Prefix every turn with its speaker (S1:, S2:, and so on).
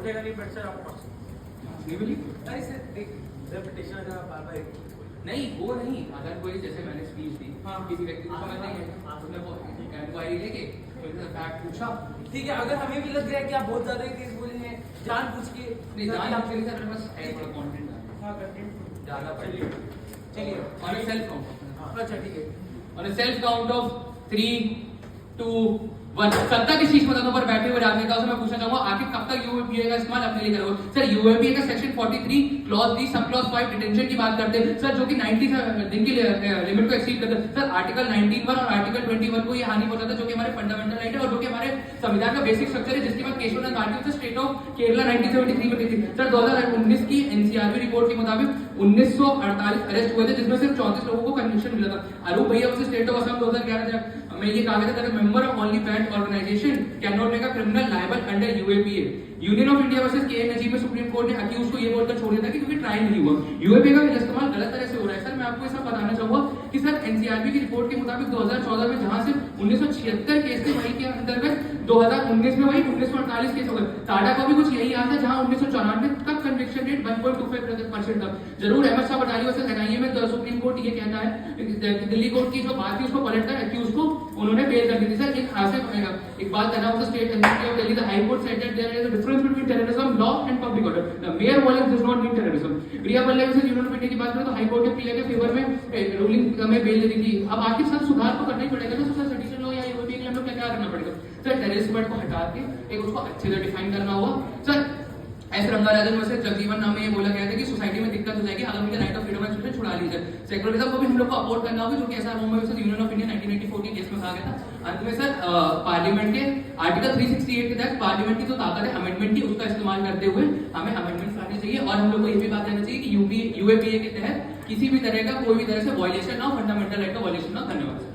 S1: उठेगा नहीं but sir आपको
S2: नहीं मिली?
S1: अरे सर देख पिटिशन अगर आप बार
S2: नहीं वो नहीं, अगर कोई जैसे मैंने स्पीच दी,
S1: हाँ।
S2: किसी व्यक्ति को समझ नहीं है, उसने वो इंक्वायरी लेके फैक्ट पूछा,
S1: ठीक है। अगर हमें भी लग रहा है कि आप बहुत ज्यादा ही तेज बोले हैं जानबूझ के
S2: नहीं जान आप मेरे साथ बस है थोड़ा कंटेंट
S1: हाँ कंटेंट
S2: ज्यादा
S1: चलिए चलिए
S2: ऑन सेल्फ काउंट
S1: अच्छा ठीक है
S2: ऑन सेल्फ काउंट ऑफ 3 2 1 सत्ता के शीर्ष पदों पर बैठे हुए राजनेताओं से मैं पूछना चाहूंगा आखिर कब तक यूएपीए का इस्तेमाल अपने लिए करोगे? सर यूएपीए का section 43 clause 3 sub clause 5 detention की बात करते हैं सर, जो कि 90 दिन की लिमिट को एक्सीड करते हैं सर। आर्टिकल 19 और आर्टिकल 21 को ये हानि पहुंचाता है, जो कि हमारे फंडामेंटल राइट है और जो कि हमारे संविधान का बेसिक स्ट्रक्चर है, जिसके बाद केशवनाथ भारती से स्टेट ऑफ केरला 1973 में की थी सर। 2019 की एनसीआरबी रिपोर्ट के मुताबिक 1948 अरेस्ट हुए थे, जिसमें सिर्फ 34 लोगों को कन्विक्शन मिला था। अरूप भैया से स्टेट ऑफ असम 2011 में ये कहा गया था member of only band organisation can not make a criminal liable under UAPA. Union of India versus K Najeeb में सुप्रीम कोर्ट ने अक्यूज को ये बोलकर छोड़ दिया था कि क्योंकि ट्रायल नहीं हुआ। यूएपीए का इस्तेमाल गलत तरह से हो रहा है सर। मैं आपको ये सब बताना चाहूंगा कि सर एनसीआरबी की रिपोर्ट के मुताबिक 2014 में जहां सिर्फ 1976 केस थे, वही के अंतर्गत 2019 में वही 1948 केस हो गए। टाटा को भी कुछ यही याद है, जहां 1994 तक कन्विक्शन रेट 1.25% था। जरूर अहमद शाह बटाली वर्सेस एनआईए में सुप्रीम कोर्ट ये कहता है, दिल्ली कोर्ट की जो बात थी उसको पलटकर अक्यूज को उन्होंने बेल कर दी थी सर। एक बात कहना होगा state NCRB of Delhi the high court said that there is a difference between terrorism law and public order. The mere violence does not mean terrorism. Priya Palle versus union of India की बात करें तो हाई कोर्ट ने प्रिया के favour में ruling में bell दे दी थी। अब आखिर सर सुधार तो करना ही पड़ेगा ना सर, सेडिशन लॉ या यूएपीए के लिए हम लोग क्या करना पड़ेगा सर? टेररिस्ट वर्ड को हटा के एक उसको अच्छे से डिफाइन करना होगा सर। एस रंगाराजन वैसे जगजीवन नाम में ये बोला गया था कि सोसाइटी में दिक्कत हो जाएगी अगर उनके right of freedom of expression छुड़ा ली जाए। सेक्युलरिज्म को भी हम लोग को अपोर्ट करना होगा, जो कि SR Mumbai versus union of India 1994 के केस में कहा गया था। अंत में सर पार्लियामेंट के आर्टिकल 368 के तहत पार्लियामेंट की जो ताकत है अमेंडमेंट की, उसका इस्तेमाल करते हुए हमें अमेंडमेंट्स लाने चाहिए। और हम लोग को ये भी बात कहना चाहिए कि यूएपीए के तहत किसी भी तरह का कोई भी तरह से वायलेशन ना हो, फंडामेंटल राइट का वायलेशन ना। धन्यवाद।